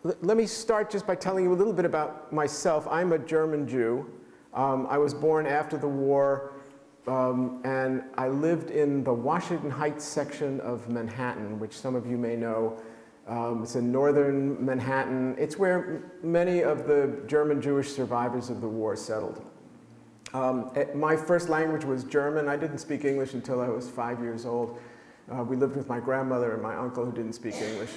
Let me start just by telling you a little bit about myself. I'm a German Jew. I was born after the war, and I lived in the Washington Heights section of Manhattan, which some of you may know. It's in northern Manhattan. It's where many of the German Jewish survivors of the war settled. My first language was German. I didn't speak English until I was 5 years old. We lived with my grandmother and my uncle who didn't speak English.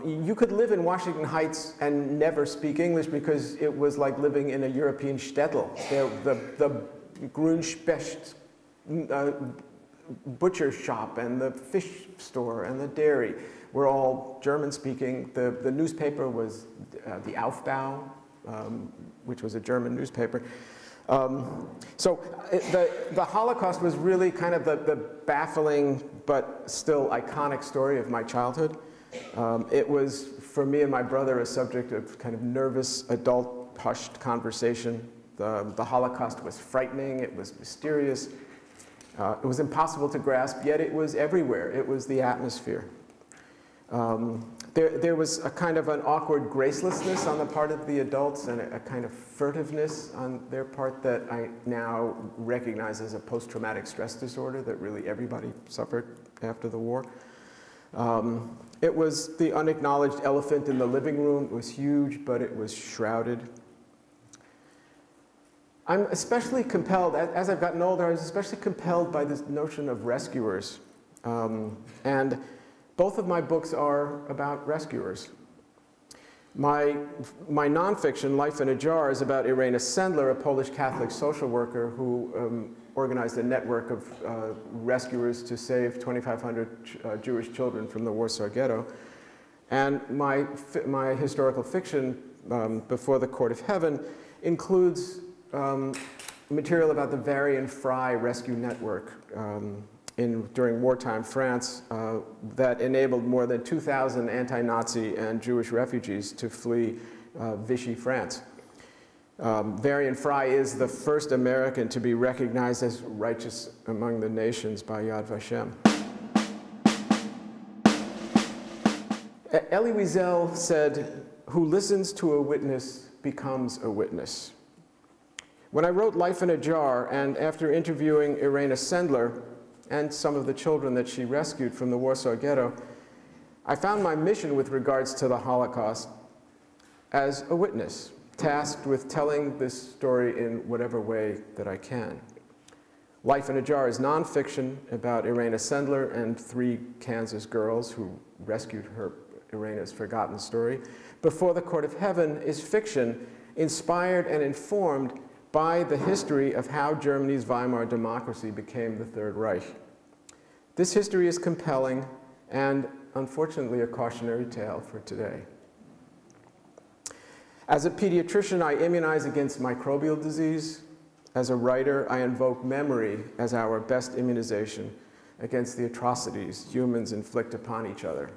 You could live in Washington Heights and never speak English because it was like living in a European shtetl. The Grünspecht butcher shop and the fish store and the dairy were all German-speaking. The newspaper was the Aufbau, which was a German newspaper. So the Holocaust was really kind of the baffling but still iconic story of my childhood. It was, for me and my brother, a subject of kind of nervous, adult, hushed conversation. The Holocaust was frightening, it was mysterious, it was impossible to grasp, yet it was everywhere. It was the atmosphere. There was a kind of an awkward gracelessness on the part of the adults and a kind of furtiveness on their part that I now recognize as a post-traumatic stress disorder that really everybody suffered after the war. It was the unacknowledged elephant in the living room. It was huge, but it was shrouded. I'm especially compelled, as I've gotten older, I was especially compelled by this notion of rescuers. And both of my books are about rescuers. My nonfiction, Life in a Jar, is about Irena Sendler, a Polish Catholic social worker who organized a network of rescuers to save 2,500 Jewish children from the Warsaw Ghetto. And my historical fiction, Before the Court of Heaven, includes material about the Varian Fry Rescue Network during wartime France that enabled more than 2,000 anti-Nazi and Jewish refugees to flee Vichy France. Varian Fry is the first American to be recognized as righteous among the nations by Yad Vashem. Elie Wiesel said, "Who listens to a witness becomes a witness." When I wrote Life in a Jar, and after interviewing Irena Sendler and some of the children that she rescued from the Warsaw Ghetto, I found my mission with regards to the Holocaust as a witness, tasked with telling this story in whatever way that I can. Life in a Jar is nonfiction about Irena Sendler and 3 Kansas girls who rescued Irena's forgotten story. Before the Court of Heaven is fiction inspired and informed by the history of how Germany's Weimar democracy became the Third Reich. This history is compelling and, unfortunately, a cautionary tale for today. As a pediatrician, I immunize against microbial disease. As a writer, I invoke memory as our best immunization against the atrocities humans inflict upon each other.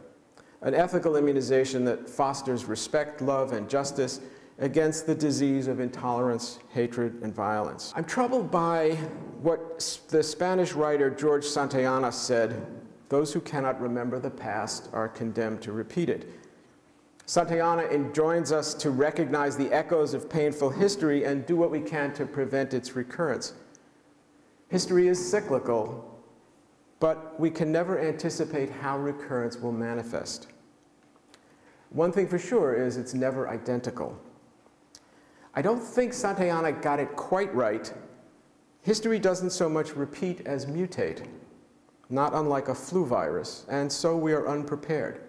An ethical immunization that fosters respect, love, and justice against the disease of intolerance, hatred, and violence. I'm troubled by what the Spanish writer George Santayana said, "Those who cannot remember the past are condemned to repeat it." Santayana enjoins us to recognize the echoes of painful history and do what we can to prevent its recurrence. History is cyclical, but we can never anticipate how recurrence will manifest. One thing for sure is it's never identical. I don't think Santayana got it quite right. History doesn't so much repeat as mutate, not unlike a flu virus, and so we are unprepared.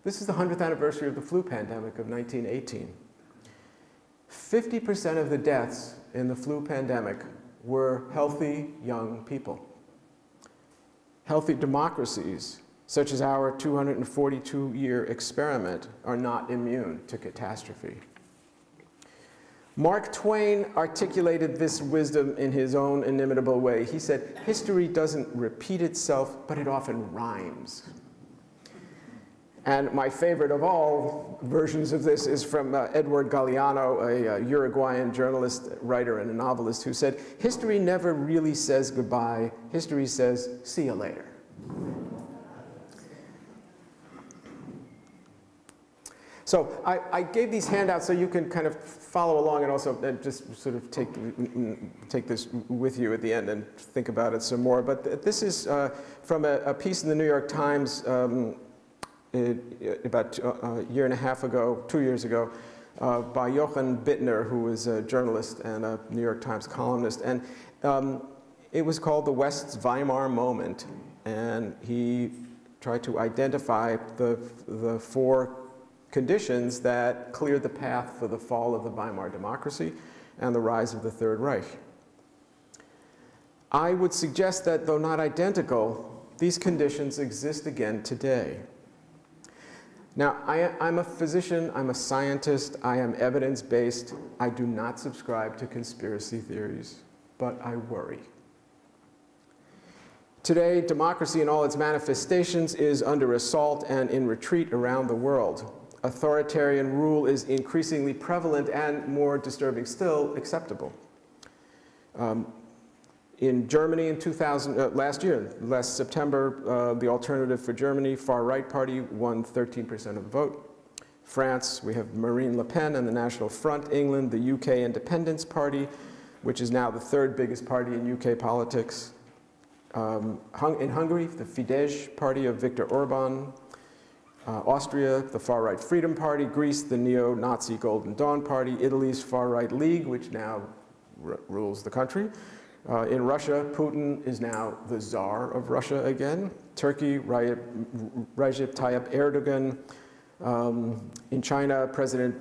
This is the 100th anniversary of the flu pandemic of 1918. 50% of the deaths in the flu pandemic were healthy young people. Healthy democracies, such as our 242-year experiment, are not immune to catastrophe. Mark Twain articulated this wisdom in his own inimitable way. He said, "History doesn't repeat itself, but it often rhymes." And my favorite of all versions of this is from Edward Galeano, a Uruguayan journalist, writer, and a novelist, who said, "History never really says goodbye. History says, see you later." So I gave these handouts so you can kind of follow along and also just sort of take this with you at the end and think about it some more. But this is from a piece in the New York Times about a year and a half ago, 2 years ago, by Jochen Bittner, who was a journalist and a New York Times columnist. And it was called The West's Weimar Moment. And he tried to identify the four conditions that cleared the path for the fall of the Weimar democracy and the rise of the Third Reich. I would suggest that, though not identical, these conditions exist again today. Now, I'm a physician, I'm a scientist, I am evidence-based. I do not subscribe to conspiracy theories, but I worry. Today, democracy in all its manifestations is under assault and in retreat around the world. Authoritarian rule is increasingly prevalent and, more disturbing still, acceptable. In Germany in last September, the Alternative for Germany, far-right party, won 13% of the vote. France, we have Marine Le Pen and the National Front. England, the UK Independence Party, which is now the third biggest party in UK politics. In Hungary, the Fidesz party of Viktor Orban. Austria, the far-right Freedom Party. Greece, the neo-Nazi Golden Dawn Party. Italy's far-right League, which now rules the country. In Russia, Putin is now the Tsar of Russia again. Turkey, Recep Tayyip Erdogan. In China, President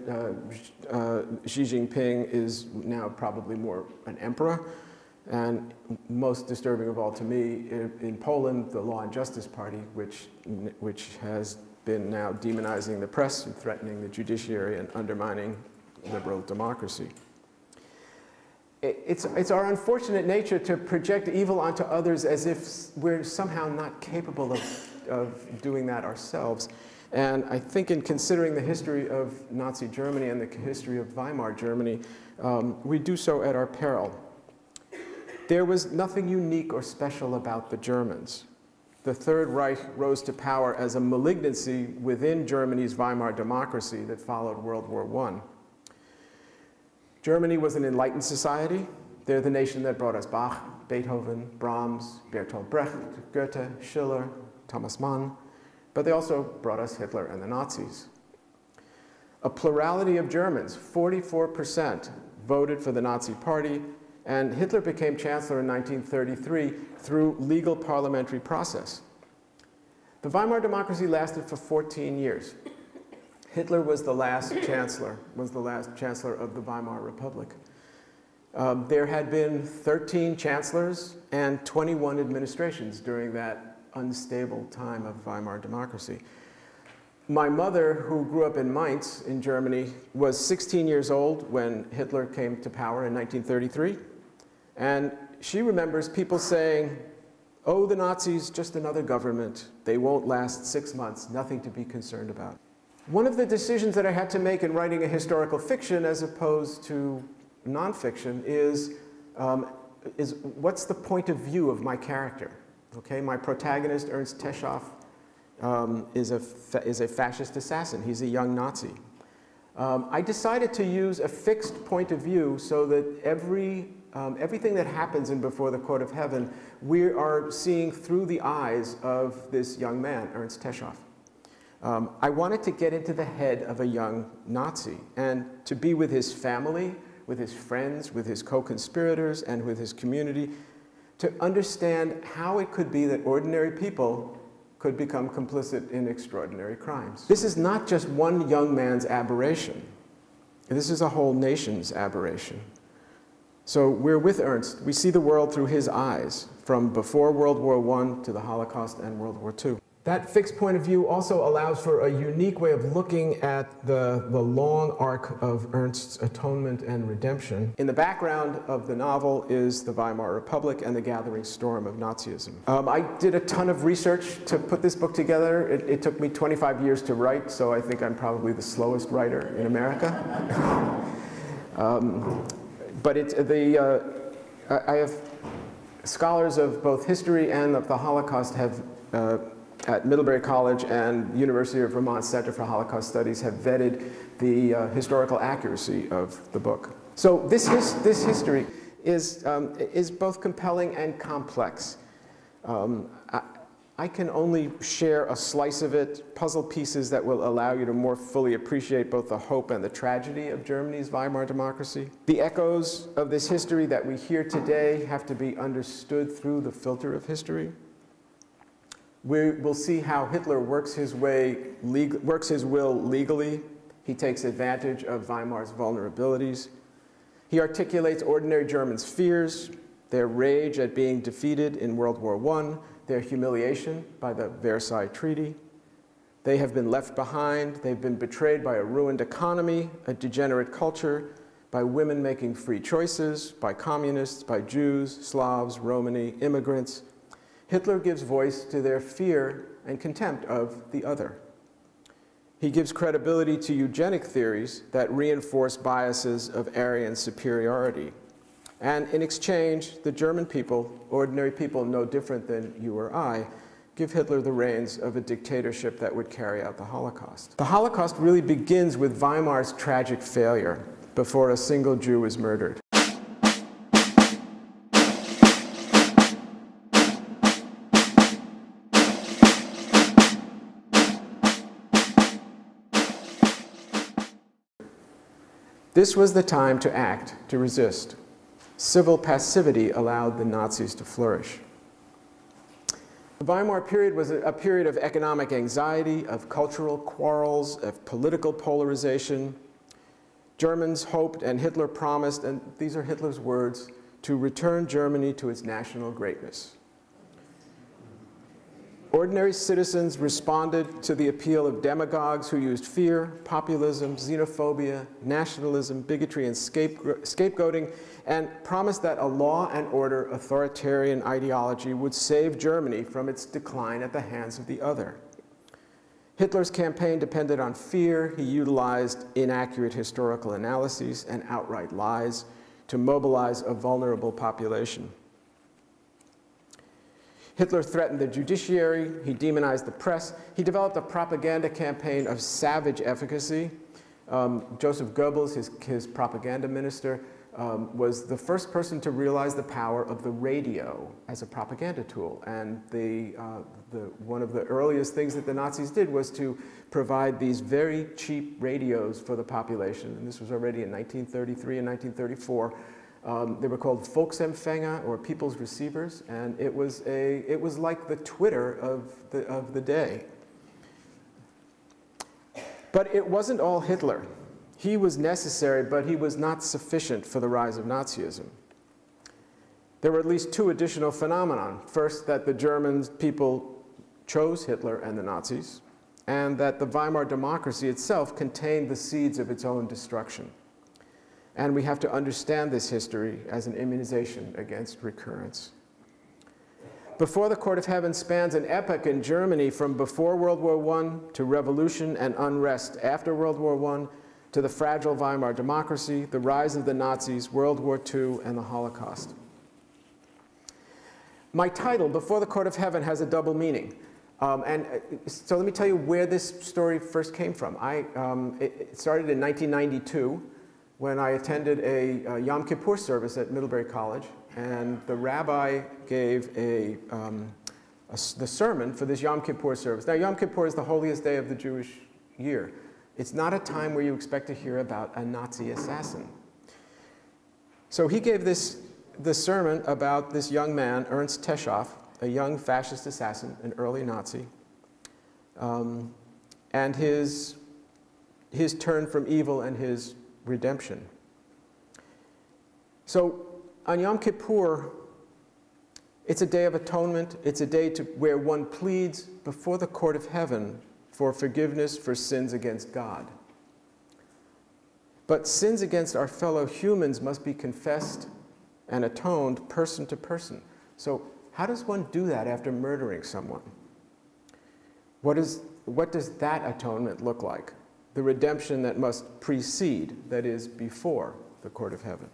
Xi Jinping is now probably more an emperor. And most disturbing of all to me, in Poland, the Law and Justice Party, which has been now demonizing the press and threatening the judiciary and undermining liberal democracy. It's our unfortunate nature to project evil onto others as if we're somehow not capable of doing that ourselves. And I think in considering the history of Nazi Germany and the history of Weimar Germany, we do so at our peril. There was nothing unique or special about the Germans. The Third Reich rose to power as a malignancy within Germany's Weimar democracy that followed World War I. Germany was an enlightened society. They're the nation that brought us Bach, Beethoven, Brahms, Bertolt Brecht, Goethe, Schiller, Thomas Mann, but they also brought us Hitler and the Nazis. A plurality of Germans, 44%, voted for the Nazi Party, and Hitler became chancellor in 1933 through legal parliamentary process. The Weimar democracy lasted for 14 years. Hitler was the last chancellor of the Weimar Republic. There had been 13 chancellors and 21 administrations during that unstable time of Weimar democracy. My mother, who grew up in Mainz in Germany, was 16 years old when Hitler came to power in 1933. And she remembers people saying, "Oh, the Nazis, just another government. They won't last 6 months, nothing to be concerned about." One of the decisions that I had to make in writing a historical fiction as opposed to nonfiction is what's the point of view of my character? Okay, my protagonist, Ernst Techow, is a fascist assassin. He's a young Nazi. I decided to use a fixed point of view so that everything that happens in Before the Court of Heaven, we are seeing through the eyes of this young man, Ernst Techow. I wanted to get into the head of a young Nazi and to be with his family, with his friends, with his co-conspirators, and with his community, to understand how it could be that ordinary people could become complicit in extraordinary crimes. This is not just one young man's aberration. This is a whole nation's aberration. So we're with Ernst. We see the world through his eyes, from before World War I to the Holocaust and World War II. That fixed point of view also allows for a unique way of looking at the long arc of Ernst's atonement and redemption. In the background of the novel is the Weimar Republic and the gathering storm of Nazism. I did a ton of research to put this book together. It took me 25 years to write, so I think I'm probably the slowest writer in America. But I have scholars of both history and of the Holocaust have at Middlebury College and University of Vermont Center for Holocaust Studies have vetted the historical accuracy of the book. So this history is both compelling and complex. I can only share a slice of it, puzzle pieces that will allow you to more fully appreciate both the hope and the tragedy of Germany's Weimar democracy. The echoes of this history that we hear today have to be understood through the filter of history. We will see how Hitler works his will legally. He takes advantage of Weimar's vulnerabilities. He articulates ordinary Germans' fears, their rage at being defeated in World War I, their humiliation by the Versailles Treaty. They have been left behind. They've been betrayed by a ruined economy, a degenerate culture, by women making free choices, by communists, by Jews, Slavs, Romani, immigrants. Hitler gives voice to their fear and contempt of the other. He gives credibility to eugenic theories that reinforce biases of Aryan superiority. And in exchange, the German people, ordinary people no different than you or I, give Hitler the reins of a dictatorship that would carry out the Holocaust. The Holocaust really begins with Weimar's tragic failure before a single Jew is murdered. This was the time to act, to resist. Civil passivity allowed the Nazis to flourish. The Weimar period was a period of economic anxiety, of cultural quarrels, of political polarization. Germans hoped and Hitler promised, and these are Hitler's words, to return Germany to its national greatness. Ordinary citizens responded to the appeal of demagogues who used fear, populism, xenophobia, nationalism, bigotry, and scapegoating, and promised that a law and order authoritarian ideology would save Germany from its decline at the hands of the other. Hitler's campaign depended on fear. He utilized inaccurate historical analyses and outright lies to mobilize a vulnerable population. Hitler threatened the judiciary, he demonized the press, he developed a propaganda campaign of savage efficacy. Joseph Goebbels, his propaganda minister, was the first person to realize the power of the radio as a propaganda tool. And one of the earliest things that the Nazis did was to provide these very cheap radios for the population. And this was already in 1933 and 1934. They were called Volksempfänger, or people's receivers, and it was like the Twitter of the day. But it wasn't all Hitler. He was necessary, but he was not sufficient for the rise of Nazism. There were at least two additional phenomena. First, that the German people chose Hitler and the Nazis, and that the Weimar democracy itself contained the seeds of its own destruction. And we have to understand this history as an immunization against recurrence. Before the Court of Heaven spans an epoch in Germany from before World War I to revolution and unrest after World War I, to the fragile Weimar democracy, the rise of the Nazis, World War II, and the Holocaust. My title, Before the Court of Heaven, has a double meaning. So let me tell you where this story first came from. It started in 1992. When I attended a Yom Kippur service at Middlebury College, and the rabbi gave the sermon for this Yom Kippur service. Now, Yom Kippur is the holiest day of the Jewish year. It's not a time where you expect to hear about a Nazi assassin. So he gave the sermon about this young man, Ernst Techow, a young fascist assassin, an early Nazi, and his turn from evil and his redemption. So on Yom Kippur, it's a day of atonement. It's a day where one pleads before the court of heaven for forgiveness for sins against God. But sins against our fellow humans must be confessed and atoned person to person. So how does one do that after murdering someone? What does that atonement look like? The redemption that must precede, that is, before the court of heaven.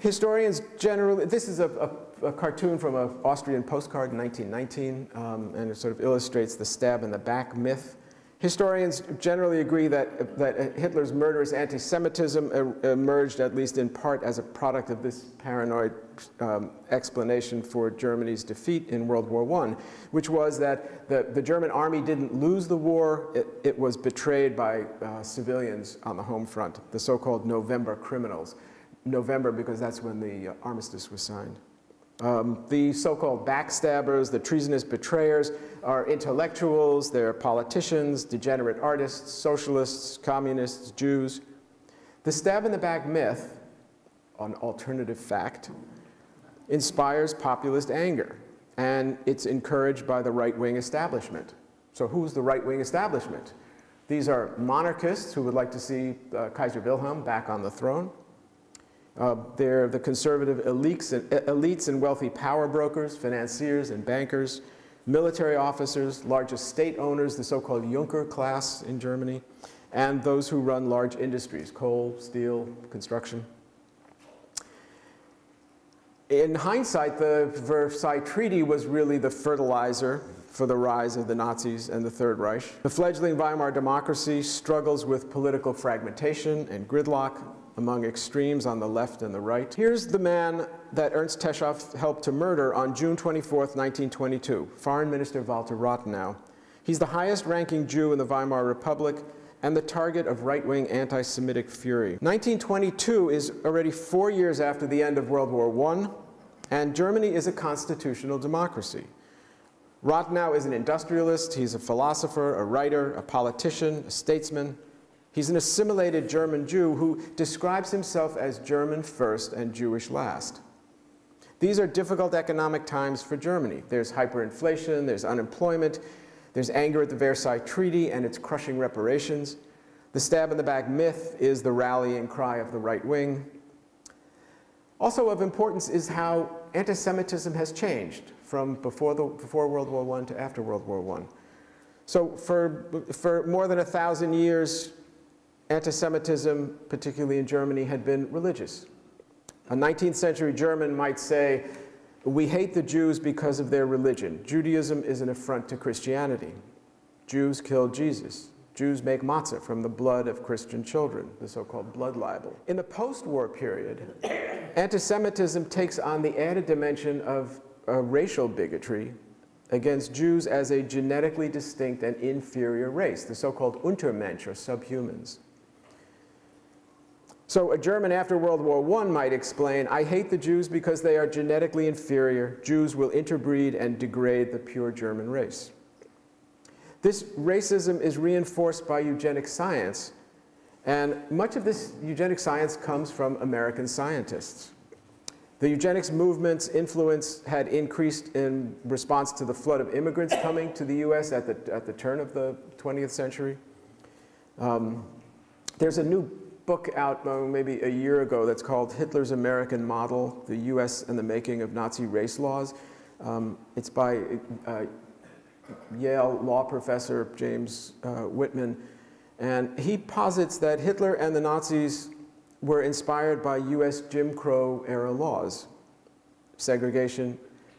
Historians generally, this is a cartoon from an Austrian postcard in 1919, and it sort of illustrates the stab in the back myth. Historians generally agree that Hitler's murderous anti-Semitism emerged, at least in part, as a product of this paranoid explanation for Germany's defeat in World War I, which was that the German army didn't lose the war, it was betrayed by civilians on the home front, the so-called November criminals. November because that's when the armistice was signed. The so-called backstabbers, the treasonous betrayers, are intellectuals, they're politicians, degenerate artists, socialists, communists, Jews. The stab in the back myth, an alternative fact, inspires populist anger, and it's encouraged by the right-wing establishment. So who's the right-wing establishment? These are monarchists who would like to see Kaiser Wilhelm back on the throne. They're the conservative elites and wealthy power brokers, financiers and bankers, military officers, large estate owners, the so-called Junker class in Germany, and those who run large industries, coal, steel, construction. In hindsight, the Versailles Treaty was really the fertilizer for the rise of the Nazis and the Third Reich. The fledgling Weimar democracy struggles with political fragmentation and gridlock among extremes on the left and the right. Here's the man that Ernst Techow helped to murder on June 24th, 1922, Foreign Minister Walter Rathenau. He's the highest-ranking Jew in the Weimar Republic and the target of right-wing anti-Semitic fury. 1922 is already 4 years after the end of World War I, and Germany is a constitutional democracy. Rathenau is an industrialist, he's a philosopher, a writer, a politician, a statesman. He's an assimilated German Jew who describes himself as German first and Jewish last. These are difficult economic times for Germany. There's hyperinflation, there's unemployment, there's anger at the Versailles Treaty and its crushing reparations. The stab in the back myth is the rallying cry of the right wing. Also of importance is how anti-Semitism has changed from before World War I to after World War I. So for more than 1,000 years, anti-Semitism, particularly in Germany, had been religious. A 19th century German might say, we hate the Jews because of their religion. Judaism is an affront to Christianity. Jews killed Jesus. Jews make matzah from the blood of Christian children, the so-called blood libel. In the post-war period, anti-Semitism takes on the added dimension of racial bigotry against Jews as a genetically distinct and inferior race, the so-called Untermensch, or subhumans. So a German after World War I might explain, I hate the Jews because they are genetically inferior. Jews will interbreed and degrade the pure German race. This racism is reinforced by eugenic science, and much of this eugenic science comes from American scientists. The eugenics movement's influence had increased in response to the flood of immigrants coming to the US at the turn of the 20th century. There's a new book out maybe a year ago that's called Hitler's American Model, the US and the Making of Nazi Race Laws. It's by Yale law professor James Whitman, and he posits that Hitler and the Nazis were inspired by US Jim Crow era laws, segregation,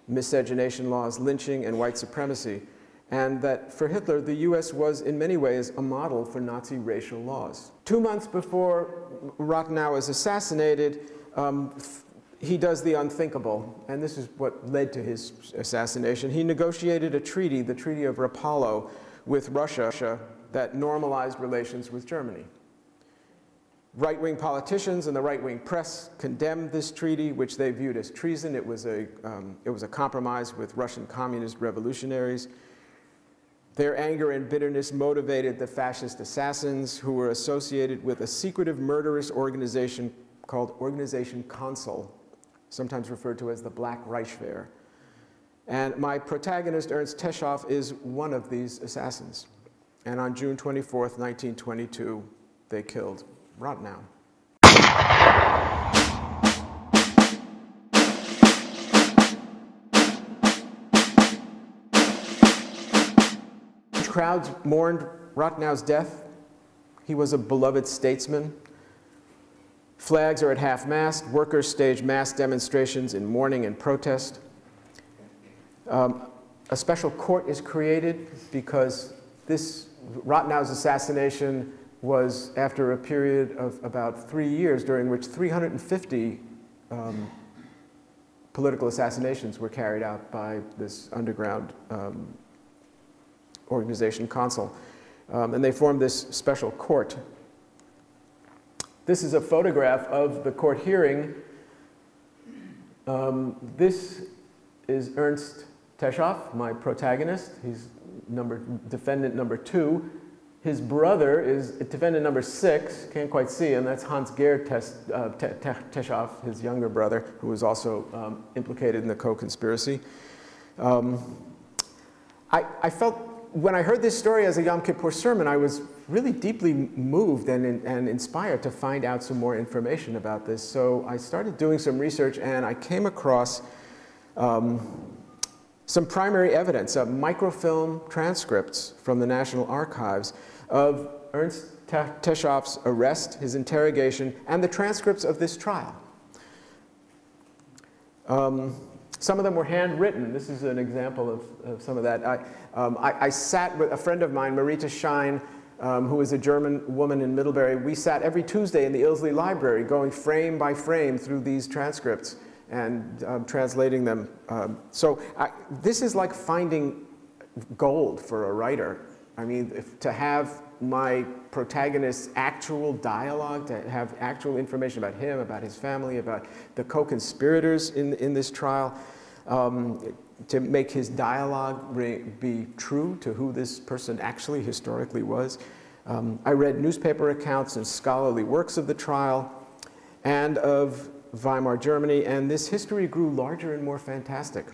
miscegenation laws, lynching, and white supremacy, and that for Hitler, the US was in many ways a model for Nazi racial laws. 2 months before Rathenau is assassinated, he does the unthinkable, and this is what led to his assassination. He negotiated a treaty, the Treaty of Rapallo, with Russia that normalized relations with Germany. Right-wing politicians and the right-wing press condemned this treaty, which they viewed as treason. It was a compromise with Russian communist revolutionaries. Their anger and bitterness motivated the fascist assassins who were associated with a secretive murderous organization called Organization Consul, sometimes referred to as the Black Reichswehr. And my protagonist, Ernst Techow, is one of these assassins. And on June 24th, 1922, they killed Rathenau. Crowds mourned Rathenau's death. He was a beloved statesman. Flags are at half-mast. Workers stage mass demonstrations in mourning and protest. A special court is created because this Rathenau's assassination was after a period of about 3 years during which 350 political assassinations were carried out by this underground organization, Consul. And they formed this special court. This is a photograph of the court hearing. This is Ernst Techow, my protagonist. He's defendant number 2. His brother is defendant number 6. Can't quite see him. That's Hans-Gerd Techow, his younger brother, who was also implicated in the co-conspiracy. I felt, when I heard this story as a Yom Kippur sermon, I was really deeply moved and inspired to find out some more information about this. So I started doing some research, and I came across some primary evidence of microfilm transcripts from the National Archives of Ernst Techow's arrest, his interrogation, and the transcripts of this trial. Some of them were handwritten. This is an example of some of that. I sat with a friend of mine, Marita Schein, who is a German woman in Middlebury. We sat every Tuesday in the Ilsley Library going frame by frame through these transcripts and translating them. This is like finding gold for a writer. I mean, to have my protagonist's actual dialogue, to have actual information about him, about his family, about the co-conspirators in this trial, to make his dialogue be true to who this person actually historically was. I read newspaper accounts and scholarly works of the trial and of Weimar Germany, and this history grew larger and more fantastic.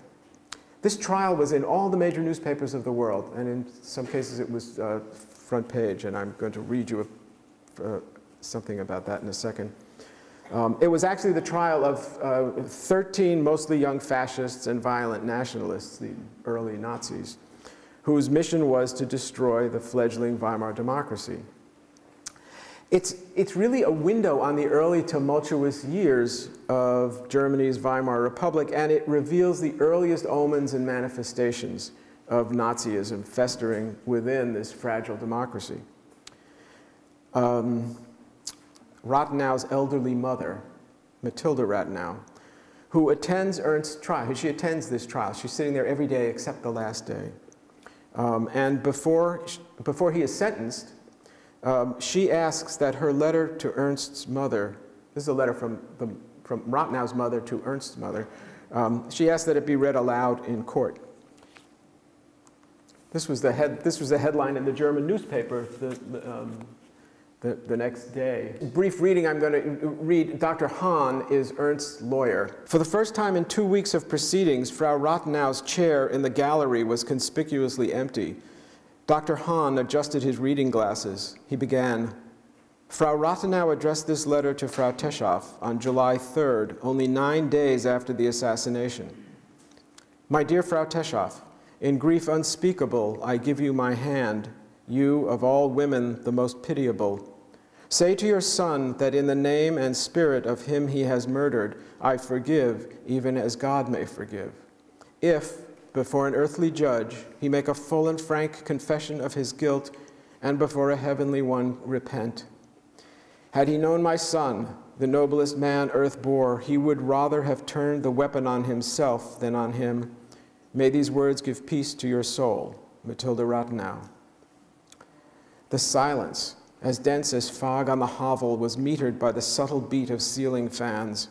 This trial was in all the major newspapers of the world, and in some cases it was front page, and I'm going to read you something about that in a second. It was actually the trial of 13 mostly young fascists and violent nationalists, the early Nazis, whose mission was to destroy the fledgling Weimar democracy. It's really a window on the early tumultuous years of Germany's Weimar Republic, and it reveals the earliest omens and manifestations of Nazism festering within this fragile democracy. Rathenau's elderly mother, Matilda Rathenau, who attends Ernst's trial. She attends this trial. She's sitting there every day except the last day. And before he is sentenced, she asks that her letter to Ernst's mother, this is a letter from Rathenau's mother to Ernst's mother, she asks that it be read aloud in court. This was the headline in the German newspaper the next day. Brief reading I'm going to read. Dr. Hahn is Ernst's lawyer. For the first time in 2 weeks of proceedings, Frau Rathenau's chair in the gallery was conspicuously empty. Dr. Hahn adjusted his reading glasses. He began, Frau Rathenau addressed this letter to Frau Techow on July 3rd, only 9 days after the assassination. My dear Frau Techow, in grief unspeakable, I give you my hand, you of all women the most pitiable. Say to your son that in the name and spirit of him he has murdered, I forgive, even as God may forgive. If, before an earthly judge, he make a full and frank confession of his guilt, and before a heavenly one repent. Had he known my son, the noblest man earth bore, he would rather have turned the weapon on himself than on him. May these words give peace to your soul, Matilda Rathenau. The silence, as dense as fog on the hovel, was metered by the subtle beat of ceiling fans.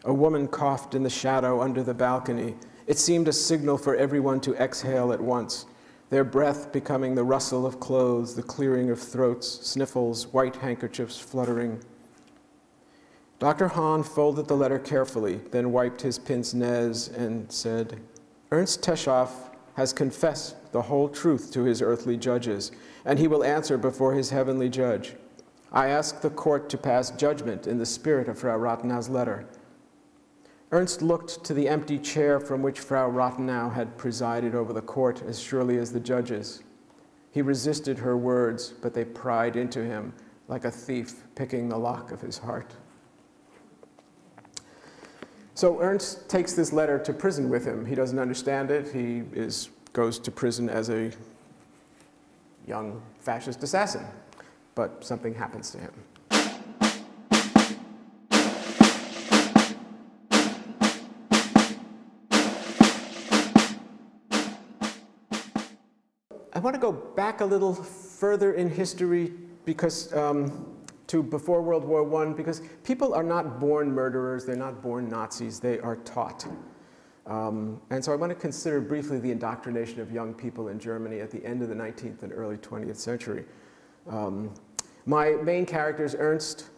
A woman coughed in the shadow under the balcony. It seemed a signal for everyone to exhale at once, their breath becoming the rustle of clothes, the clearing of throats, sniffles, white handkerchiefs fluttering. Dr. Hahn folded the letter carefully, then wiped his pince-nez and said, Ernst Techow has confessed the whole truth to his earthly judges, and he will answer before his heavenly judge. I ask the court to pass judgment in the spirit of Frau Rathenau's letter. Ernst looked to the empty chair from which Frau Rathenau had presided over the court as surely as the judges. He resisted her words, but they pried into him like a thief picking the lock of his heart. So Ernst takes this letter to prison with him. He doesn't understand it. He goes to prison as a young fascist assassin, but something happens to him. I want to go back a little further in history because to before World War I, because people are not born murderers, they're not born Nazis, they are taught. And so I want to consider briefly the indoctrination of young people in Germany at the end of the 19th and early 20th century. My main characters, Ernst,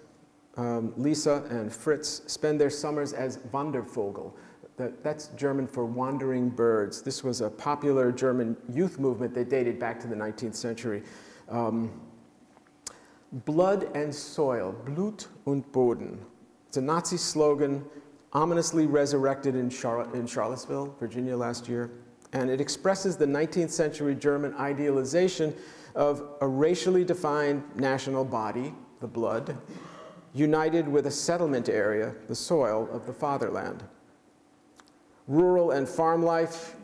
Lisa, and Fritz, spend their summers as Wandervogel. That's German for wandering birds. This was a popular German youth movement that dated back to the 19th century. Blood and soil, Blut und Boden. It's a Nazi slogan, ominously resurrected in Charlottesville, Virginia last year. And it expresses the 19th century German idealization of a racially defined national body, the blood, united with a settlement area, the soil of the fatherland. Rural and farm life,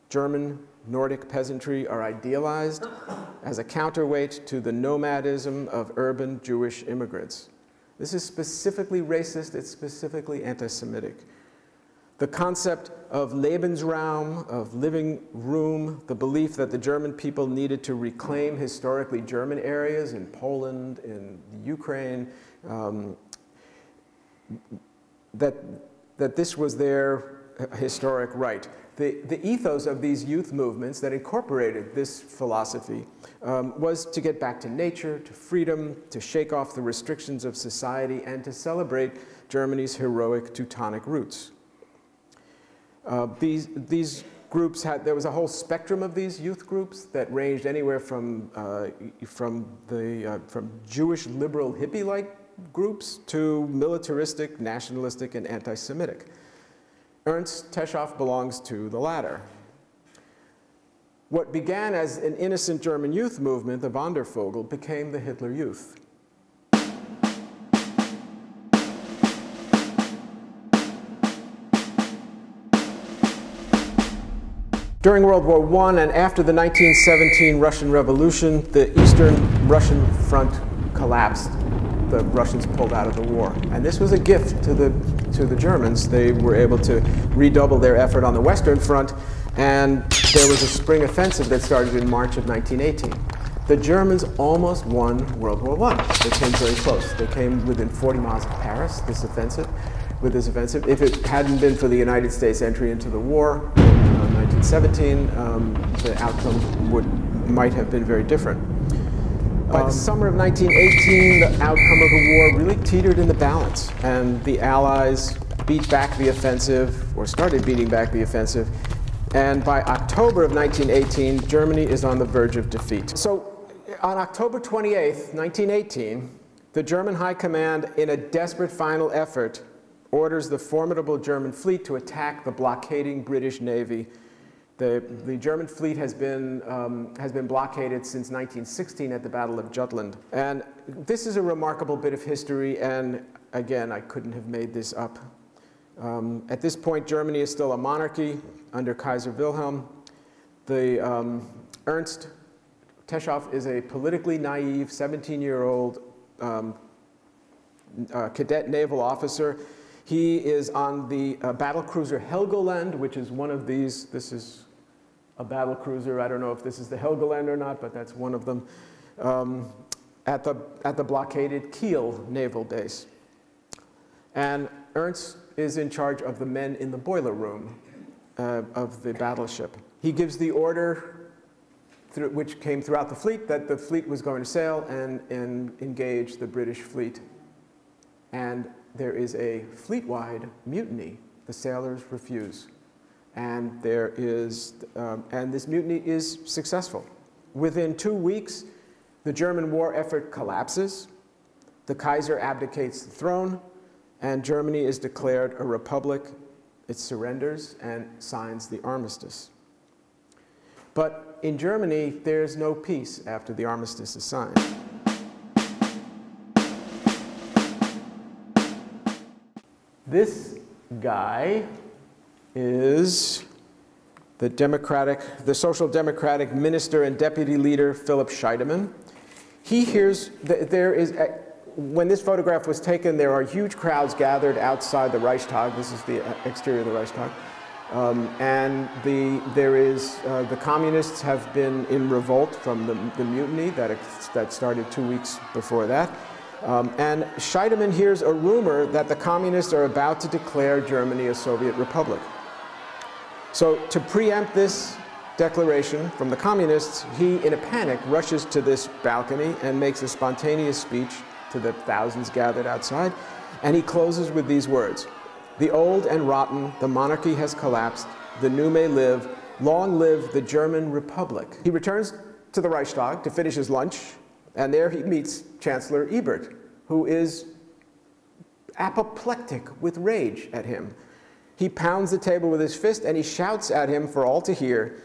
German Nordic peasantry are idealized as a counterweight to the nomadism of urban Jewish immigrants. This is specifically racist, it's specifically anti-Semitic. The concept of Lebensraum, of living room, the belief that the German people needed to reclaim historically German areas in Poland, in Ukraine, that this was their historic right. The ethos of these youth movements that incorporated this philosophy was to get back to nature, to freedom, to shake off the restrictions of society, and to celebrate Germany's heroic Teutonic roots. These groups there was a whole spectrum of these youth groups that ranged anywhere from Jewish liberal hippie-like groups to militaristic, nationalistic, and anti-Semitic. Ernst Techow belongs to the latter. What began as an innocent German youth movement, the Wandervogel, became the Hitler Youth. During World War I and after the 1917 Russian Revolution, the Eastern Russian front collapsed. The Russians pulled out of the war. And this was a gift to the Germans. They were able to redouble their effort on the Western Front, and there was a spring offensive that started in March of 1918. The Germans almost won World War I. They came very close. They came within 40 miles of Paris, with this offensive. If it hadn't been for the United States entry into the war in 1917, the outcome might have been very different. By the summer of 1918, the outcome of the war really teetered in the balance, and the Allies beat back the offensive, or started beating back the offensive, and by October of 1918, Germany is on the verge of defeat. So on October 28th, 1918, the German High Command, in a desperate final effort, orders the formidable German fleet to attack the blockading British Navy. The German fleet has been blockaded since 1916 at the Battle of Jutland. And this is a remarkable bit of history, and again, I couldn't have made this up. At this point, Germany is still a monarchy under Kaiser Wilhelm. Ernst Techow is a politically naive 17-year-old cadet naval officer. He is on the battle cruiser Helgoland, which is one of these. This is a battle cruiser. I don't know if this is the Helgoland or not, but that's one of them, at the blockaded Kiel naval base. And Ernst is in charge of the men in the boiler room of the battleship. He gives the order, which came throughout the fleet, that the fleet was going to sail and engage the British fleet. And there is a fleet-wide mutiny. The sailors refuse. And this mutiny is successful. Within 2 weeks, the German war effort collapses, the Kaiser abdicates the throne, and Germany is declared a republic. It surrenders and signs the armistice. But in Germany, there's no peace after the armistice is signed. This guy is the Social Democratic minister and deputy leader, Philip Scheidemann. He hears that when this photograph was taken, there are huge crowds gathered outside the Reichstag. This is the exterior of the Reichstag. The communists have been in revolt from the mutiny that started 2 weeks before that. And Scheidemann hears a rumor that the communists are about to declare Germany a Soviet republic. So to preempt this declaration from the communists, he, in a panic, rushes to this balcony and makes a spontaneous speech to the thousands gathered outside. And he closes with these words: "The old and rotten, the monarchy has collapsed, the new may live, long live the German Republic." He returns to the Reichstag to finish his lunch, and there he meets Chancellor Ebert, who is apoplectic with rage at him. He pounds the table with his fist and he shouts at him for all to hear,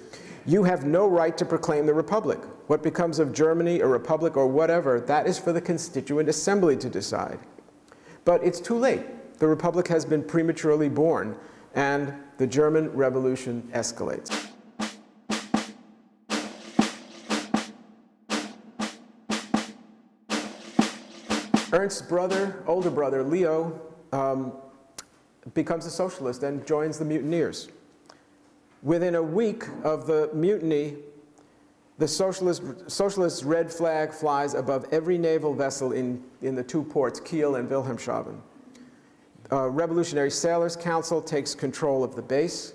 "You have no right to proclaim the Republic. What becomes of Germany, a republic, or whatever, that is for the Constituent Assembly to decide." But it's too late. The Republic has been prematurely born, and the German Revolution escalates. Ernst's older brother, Leo, becomes a socialist and joins the mutineers. Within a week of the mutiny, the socialist red flag flies above every naval vessel in the two ports, Kiel and Wilhelmshaven. Revolutionary Sailors Council takes control of the base.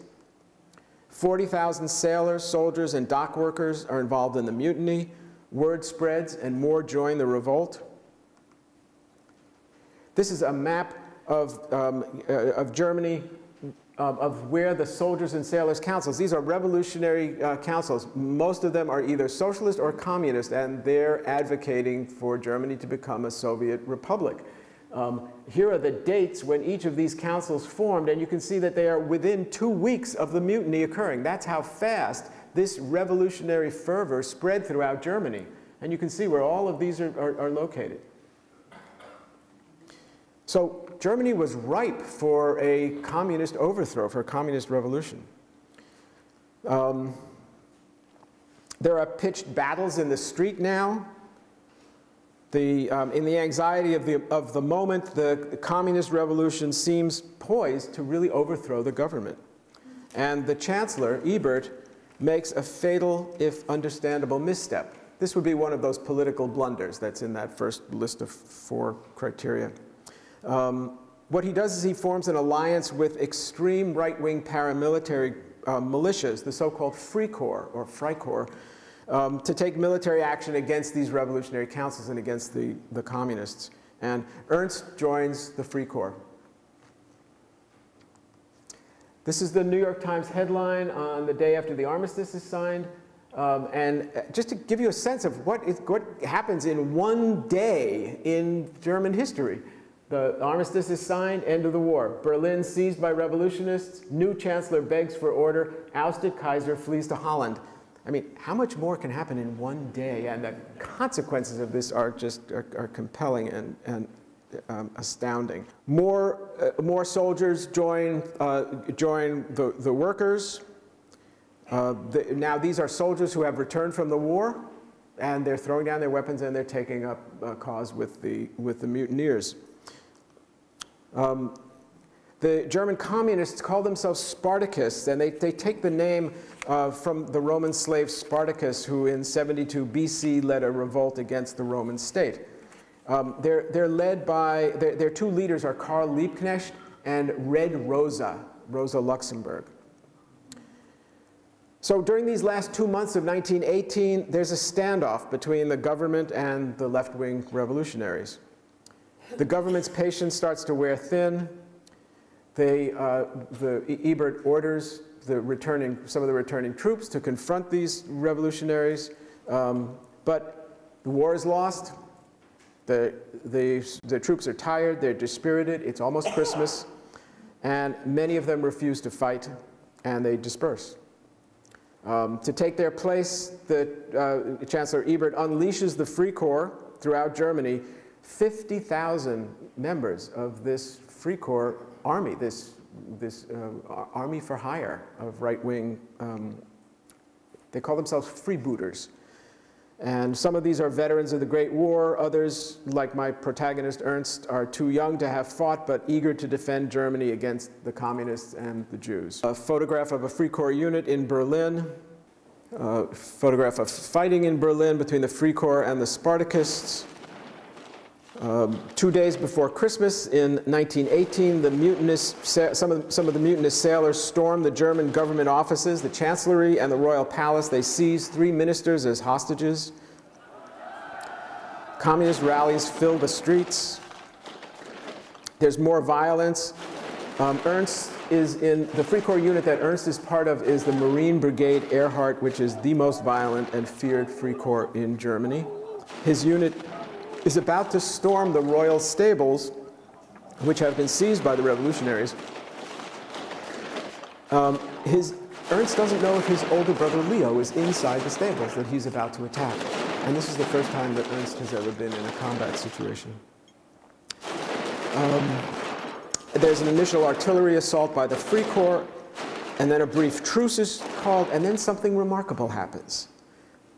40,000 sailors, soldiers, and dock workers are involved in the mutiny. Word spreads and more join the revolt. This is a map of Germany, of where the soldiers and sailors councils. These are revolutionary councils. Most of them are either socialist or communist, and they're advocating for Germany to become a Soviet republic. Here are the dates when each of these councils formed, and you can see that they are within 2 weeks of the mutiny occurring. That's how fast this revolutionary fervor spread throughout Germany. And you can see where all of these are located. So Germany was ripe for a communist overthrow, for a communist revolution. There are pitched battles in the street now. In the anxiety of the moment, the communist revolution seems poised to really overthrow the government. And the chancellor, Ebert, makes a fatal, if understandable, misstep. This would be one of those political blunders that's in that first list of 4 criteria. What he does is he forms an alliance with extreme right-wing paramilitary militias, the so-called Freikorps, or Freikorps, to take military action against these revolutionary councils and against the communists. And Ernst joins the Freikorps. This is the New York Times headline on the day after the armistice is signed. And just to give you a sense of what happens in one day in German history. The armistice is signed, end of the war. Berlin seized by revolutionists, new chancellor begs for order, ousted Kaiser flees to Holland. I mean, how much more can happen in one day? And the consequences of this are compelling and astounding. More soldiers join the workers. Now these are soldiers who have returned from the war, and they're throwing down their weapons and they're taking up a cause with the mutineers. The German communists call themselves Spartacists, and they take the name from the Roman slave Spartacus, who in 72 BC led a revolt against the Roman state. They're led by, their 2 leaders are Karl Liebknecht and Red Rosa Luxemburg. So during these last 2 months of 1918, there's a standoff between the government and the left-wing revolutionaries. The government's patience starts to wear thin. Ebert orders some of the returning troops to confront these revolutionaries, but the war is lost. The troops are tired, they're dispirited, it's almost Christmas, and many of them refuse to fight, and they disperse. To take their place, Chancellor Ebert unleashes the Freikorps throughout Germany. 50,000 members of this Freikorps army, this army for hire of right-wing, they call themselves freebooters. And some of these are veterans of the Great War. Others, like my protagonist Ernst, are too young to have fought but eager to defend Germany against the communists and the Jews. A photograph of a Free Corps unit in Berlin. A photograph of fighting in Berlin between the Free Corps and the Spartacists. 2 days before Christmas in 1918, some of the mutinous sailors stormed the German government offices, the Chancellery and the Royal Palace. They seized 3 ministers as hostages. Communist rallies filled the streets. There's more violence. Ernst is in the Free Corps unit that Ernst is part of is the Marine Brigade Ehrhardt, which is the most violent and feared Free Corps in Germany. His unit is about to storm the royal stables, which have been seized by the revolutionaries. Ernst doesn't know if his older brother Leo is inside the stables that he's about to attack. And this is the first time that Ernst has ever been in a combat situation. There's an initial artillery assault by the Free Corps, and then a brief truce is called, and then something remarkable happens.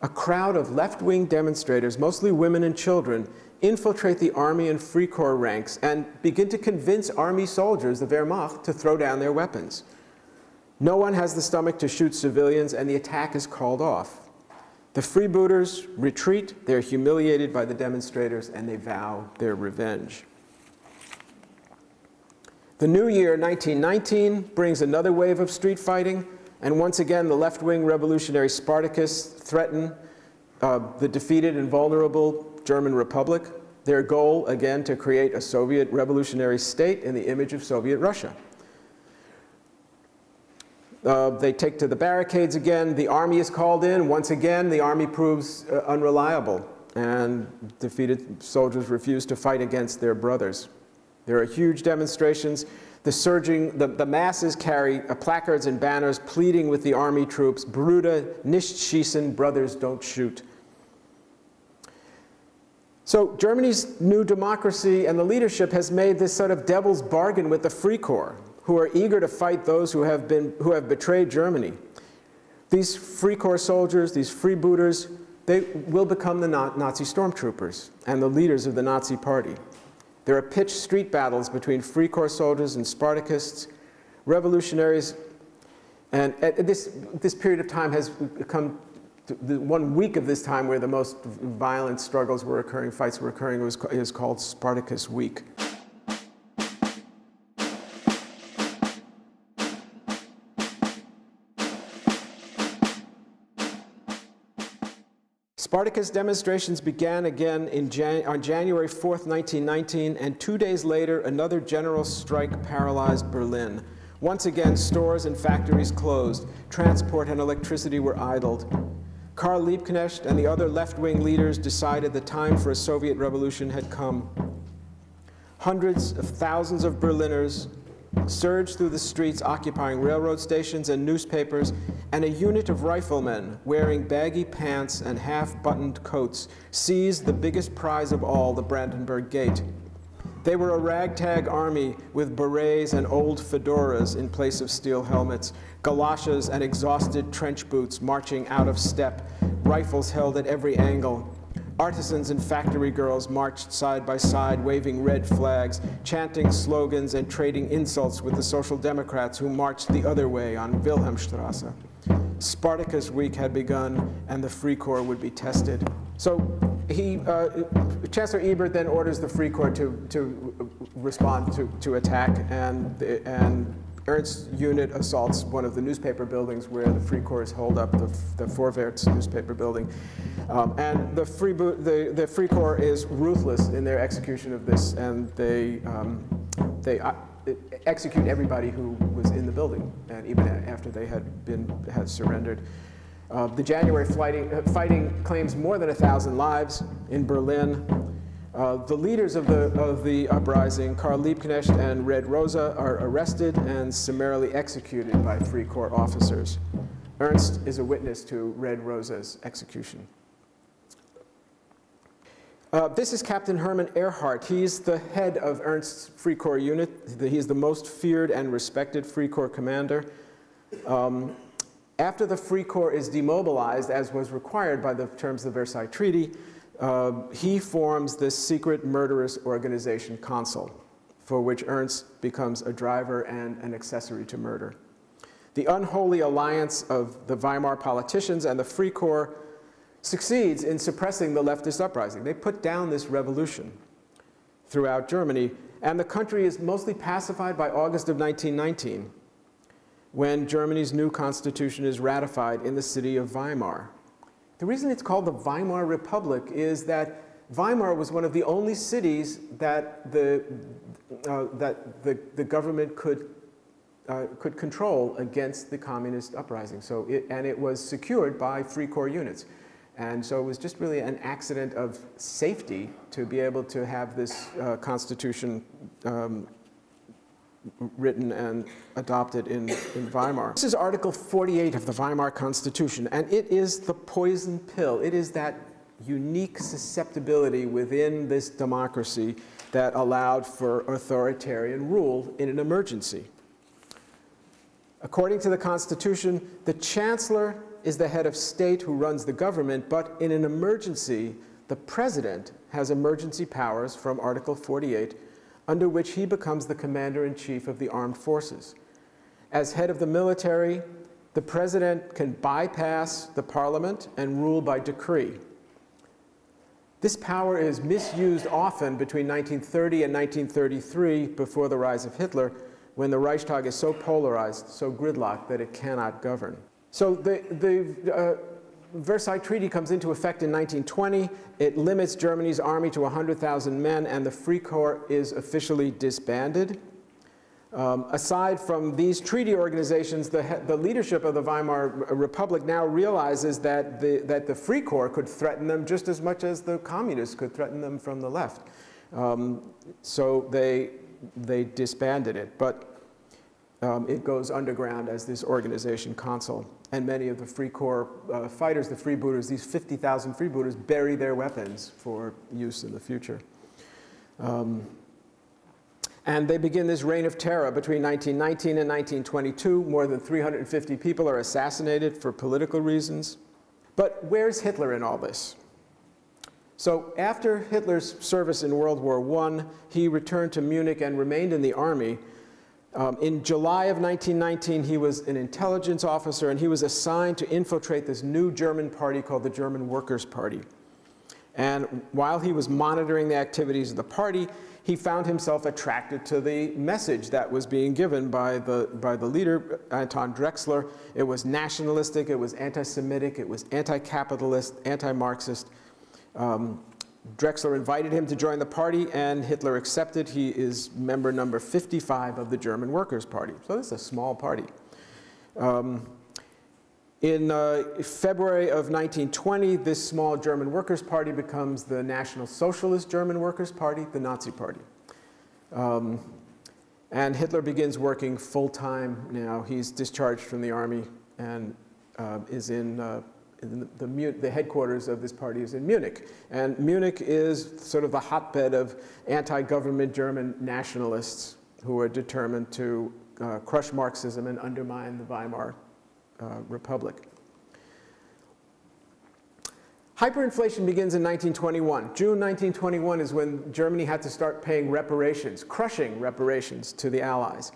A crowd of left-wing demonstrators, mostly women and children, infiltrate the army and Free Corps ranks and begin to convince army soldiers, the Wehrmacht, to throw down their weapons. No one has the stomach to shoot civilians, and the attack is called off. The freebooters retreat, they're humiliated by the demonstrators, and they vow their revenge. The new year, 1919, brings another wave of street fighting. And once again, the left-wing revolutionary Spartacus threaten the defeated and vulnerable German Republic. Their goal, again, to create a Soviet revolutionary state in the image of Soviet Russia. They take to the barricades again. The army is called in. Once again, the army proves unreliable, and defeated soldiers refuse to fight against their brothers. There are huge demonstrations. The masses carry placards and banners pleading with the army troops, Brüder nicht schießen, brothers don't shoot. So Germany's new democracy and the leadership has made this sort of devil's bargain with the Free Corps, who are eager to fight those who have betrayed Germany. These Free Corps soldiers, these freebooters, they will become the Nazi stormtroopers and the leaders of the Nazi Party. There are pitched street battles between Free Corps soldiers and Spartacists, revolutionaries, and this period of time has come to the 1 week of this time where the most violent struggles were occurring, fights were occurring, is called Spartacus Week. Spartacus demonstrations began again on January 4th, 1919, and 2 days later, another general strike paralyzed Berlin. Once again, stores and factories closed. Transport and electricity were idled. Karl Liebknecht and the other left-wing leaders decided the time for a Soviet revolution had come. Hundreds of thousands of Berliners surged through the streets, occupying railroad stations and newspapers, and a unit of riflemen wearing baggy pants and half-buttoned coats seized the biggest prize of all, the Brandenburg Gate. They were a ragtag army with berets and old fedoras in place of steel helmets, galoshes and exhausted trench boots marching out of step, rifles held at every angle. Artisans and factory girls marched side by side, waving red flags, chanting slogans and trading insults with the Social Democrats who marched the other way on Wilhelmstrasse. Spartacus Week had begun, and the Free Corps would be tested. So Chancellor Ebert then orders the Free Corps to respond to attack, and Ernst's unit assaults one of the newspaper buildings where the Free Corps hold up, the Vorwärts newspaper building. And the Free Corps is ruthless in their execution of this, and they execute everybody who was in the building, and even after they had surrendered. The January fighting claims more than 1,000 lives in Berlin. The leaders of the uprising, Karl Liebknecht and Red Rosa, are arrested and summarily executed by Free Corps officers. Ernst is a witness to Red Rosa's execution. This is Captain Hermann Ehrhardt. He's the head of Ernst's Free Corps unit. He's the most feared and respected Free Corps commander. After the Free Corps is demobilized, as was required by the terms of the Versailles Treaty, he forms this secret murderous organization, Consul, for which Ernst becomes a driver and an accessory to murder. The unholy alliance of the Weimar politicians and the Free Corps succeeds in suppressing the leftist uprising. They put down this revolution throughout Germany, and the country is mostly pacified by August of 1919, when Germany's new constitution is ratified in the city of Weimar. The reason it's called the Weimar Republic is that Weimar was one of the only cities that the government could control against the communist uprising. So it was secured by Free Corps units. And so it was just really an accident of safety to be able to have this constitution written and adopted in Weimar. This is Article 48 of the Weimar Constitution, and it is the poison pill. It is that unique susceptibility within this democracy that allowed for authoritarian rule in an emergency. According to the Constitution, the Chancellor is the head of state who runs the government, but in an emergency, the President has emergency powers from Article 48, under which he becomes the commander-in-chief of the armed forces. As head of the military, the President can bypass the Parliament and rule by decree. This power is misused often between 1930 and 1933, before the rise of Hitler, when the Reichstag is so polarized, so gridlocked, that it cannot govern. So the Versailles Treaty comes into effect in 1920. It limits Germany's army to 100,000 men, and the Free Corps is officially disbanded. Aside from these treaty organizations, the leadership of the Weimar Republic now realizes that the Free Corps could threaten them just as much as the communists could threaten them from the left. So they disbanded it, but it goes underground as this organization, Consul. And many of the Free Corps fighters, the freebooters, these 50,000 freebooters, bury their weapons for use in the future. And they begin this reign of terror between 1919 and 1922. More than 350 people are assassinated for political reasons. But where's Hitler in all this? So after Hitler's service in World War I, he returned to Munich and remained in the army. In July of 1919, he was an intelligence officer, and he was assigned to infiltrate this new German party called the German Workers' Party. And while he was monitoring the activities of the party, he found himself attracted to the message that was being given by the leader, Anton Drexler. It was nationalistic, it was anti-Semitic, it was anti-capitalist, anti-Marxist. Drexler invited him to join the party, and Hitler accepted. He is member number 55 of the German Workers' Party. So this is a small party. In February of 1920, this small German Workers' Party becomes the National Socialist German Workers' Party, the Nazi Party. And Hitler begins working full-time now. He's discharged from the army and is in the headquarters of this party is in Munich. And Munich is sort of the hotbed of anti-government German nationalists who are determined to crush Marxism and undermine the Weimar Republic. Hyperinflation begins in 1921. June 1921 is when Germany had to start paying reparations, crushing reparations to the Allies.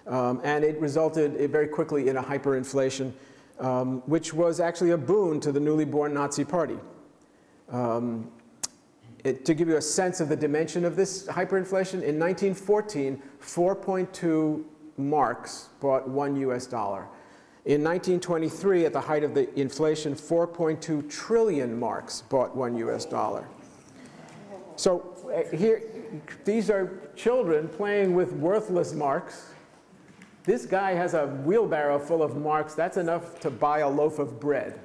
And it resulted very quickly in a hyperinflation, which was actually a boon to the newly born Nazi Party. To give you a sense of the dimension of this hyperinflation, in 1914, 4.2 marks bought $1 US. In 1923, at the height of the inflation, 4.2 trillion marks bought $1 US. So here, these are children playing with worthless marks. This guy has a wheelbarrow full of marks. That's enough to buy a loaf of bread.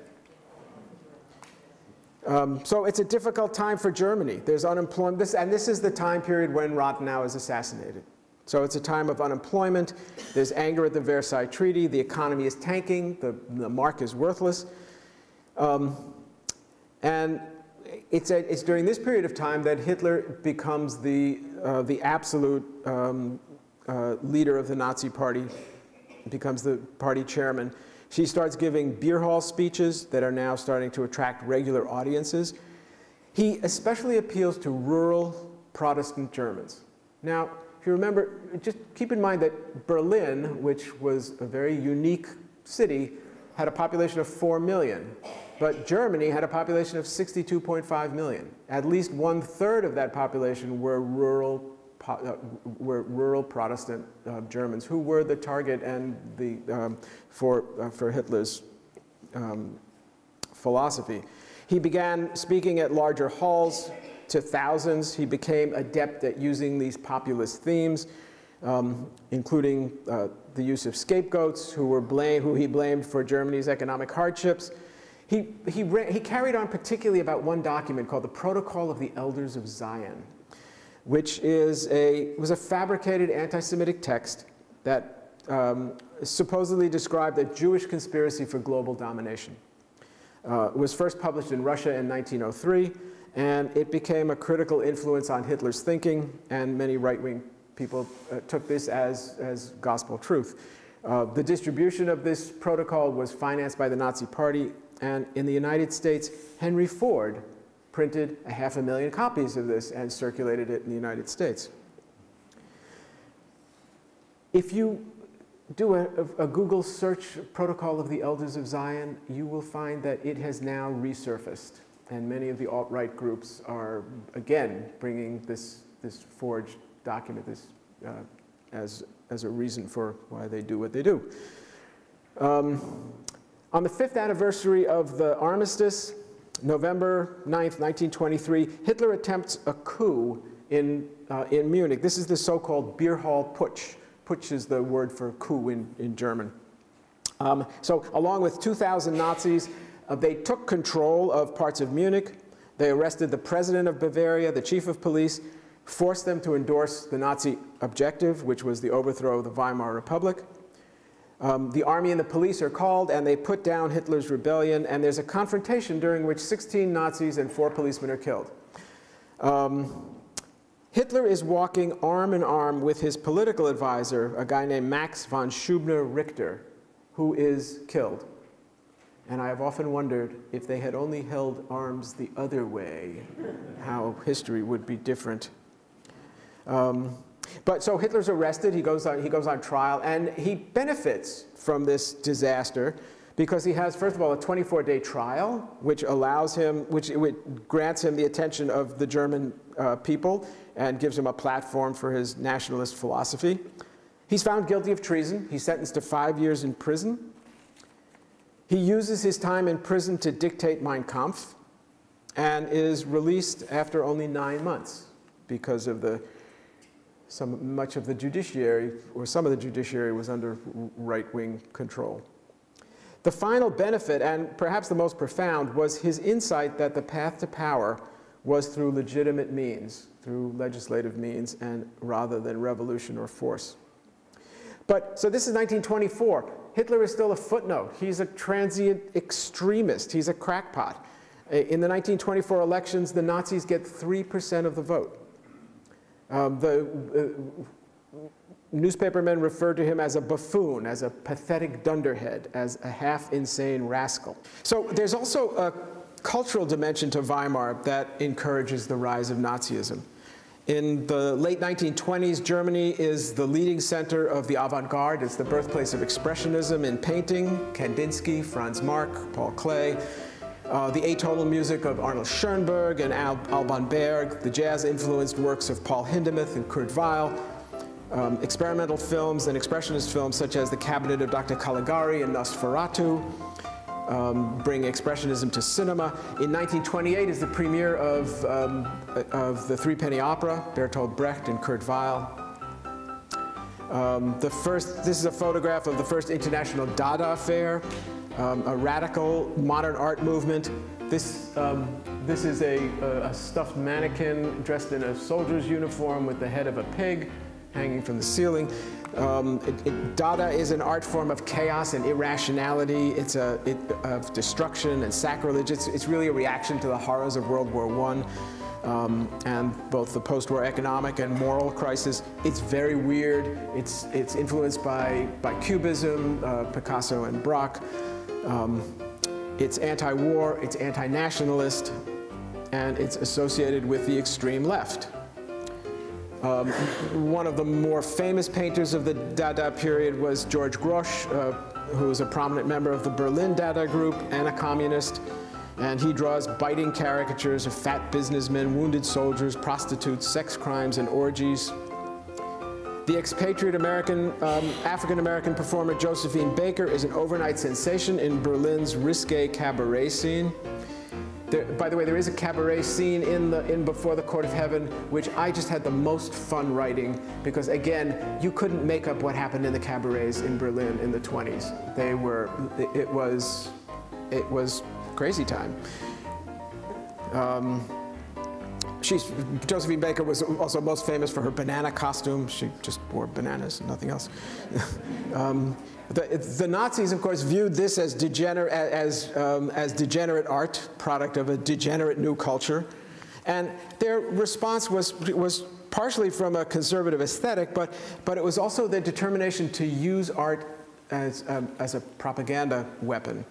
So it's a difficult time for Germany. There's unemployment, and this is the time period when Rathenau is assassinated. So it's a time of unemployment. There's anger at the Versailles Treaty. The economy is tanking. The mark is worthless. And it's during this period of time that Hitler becomes the absolute leader of the Nazi Party, becomes the party chairman. She starts giving beer hall speeches that are now starting to attract regular audiences. He especially appeals to rural Protestant Germans. Now, if you remember, just keep in mind that Berlin, which was a very unique city, had a population of 4 million. But Germany had a population of 62.5 million. At least 1/3 of that population were rural Protestant Germans, who were the target and for Hitler's philosophy. He began speaking at larger halls to thousands. He became adept at using these populist themes, including the use of scapegoats who he blamed for Germany's economic hardships. He carried on particularly about one document called the Protocol of the Elders of Zion, which was a fabricated anti-Semitic text that supposedly described a Jewish conspiracy for global domination. It was first published in Russia in 1903, and it became a critical influence on Hitler's thinking, and many right-wing people took this as gospel truth. The distribution of this protocol was financed by the Nazi Party, and in the United States, Henry Ford printed 500,000 copies of this and circulated it in the United States. If you do a Google search, Protocol of the Elders of Zion, you will find that it has now resurfaced. And many of the alt-right groups are, again, bringing this forged document as a reason for why they do what they do. On the 5th anniversary of the armistice, November 9th, 1923, Hitler attempts a coup in Munich. This is the so-called beer hall putsch. Putsch is the word for coup in German. So along with 2,000 Nazis, they took control of parts of Munich. They arrested the president of Bavaria, the chief of police, forced them to endorse the Nazi objective, which was the overthrow of the Weimar Republic. The army and the police are called, and they put down Hitler's rebellion, and there's a confrontation during which 16 Nazis and 4 policemen are killed. Hitler is walking arm in arm with his political advisor, a guy named Max von Schubner-Richter, who is killed. And I have often wondered if they had only held arms the other way, how history would be different. But so Hitler's arrested, he goes on trial, and he benefits from this disaster because he has, first of all, a 24-day trial, which grants him the attention of the German people and gives him a platform for his nationalist philosophy. He's found guilty of treason. He's sentenced to 5 years in prison. He uses his time in prison to dictate Mein Kampf and is released after only 9 months because of much of the judiciary, or some of the judiciary, was under right-wing control. The final benefit, and perhaps the most profound, was his insight that the path to power was through legitimate means, through legislative means, and rather than revolution or force. So this is 1924. Hitler is still a footnote. He's a transient extremist. He's a crackpot. In the 1924 elections, the Nazis get 3% of the vote. The newspapermen referred to him as a buffoon, as a pathetic dunderhead, as a half-insane rascal. So there's also a cultural dimension to Weimar that encourages the rise of Nazism. In the late 1920s, Germany is the leading center of the avant-garde. It's the birthplace of Expressionism in painting, Kandinsky, Franz Marc, Paul Klee. The atonal music of Arnold Schoenberg and Alban Berg, the jazz-influenced works of Paul Hindemith and Kurt Weill, experimental films and expressionist films such as The Cabinet of Dr. Caligari and Nosferatu bring expressionism to cinema. In 1928 is the premiere of the Threepenny Opera, Bertolt Brecht and Kurt Weill. This is a photograph of the first International Dada Fair, a radical modern art movement. This is a stuffed mannequin dressed in a soldier's uniform with the head of a pig hanging from the ceiling. Dada is an art form of chaos and irrationality. It's of destruction and sacrilege. It's really a reaction to the horrors of World War I. And both the post-war economic and moral crisis. It's very weird. It's influenced by Cubism, Picasso and Braque. It's anti-war, it's anti-nationalist, and it's associated with the extreme left. One of the more famous painters of the Dada period was George Grosz, who was a prominent member of the Berlin Dada group and a communist. And he draws biting caricatures of fat businessmen, wounded soldiers, prostitutes, sex crimes, and orgies. The expatriate African-American performer Josephine Baker is an overnight sensation in Berlin's risque cabaret scene. By the way, there is a cabaret scene in Before the Court of Heaven, which I just had the most fun writing, because again, you couldn't make up what happened in the cabarets in Berlin in the 20s. It was crazy time. Josephine Baker was also most famous for her banana costume. She just wore bananas and nothing else. The Nazis, of course, viewed this as degenerate art, product of a degenerate new culture. And their response was partially from a conservative aesthetic, but it was also their determination to use art as a propaganda weapon.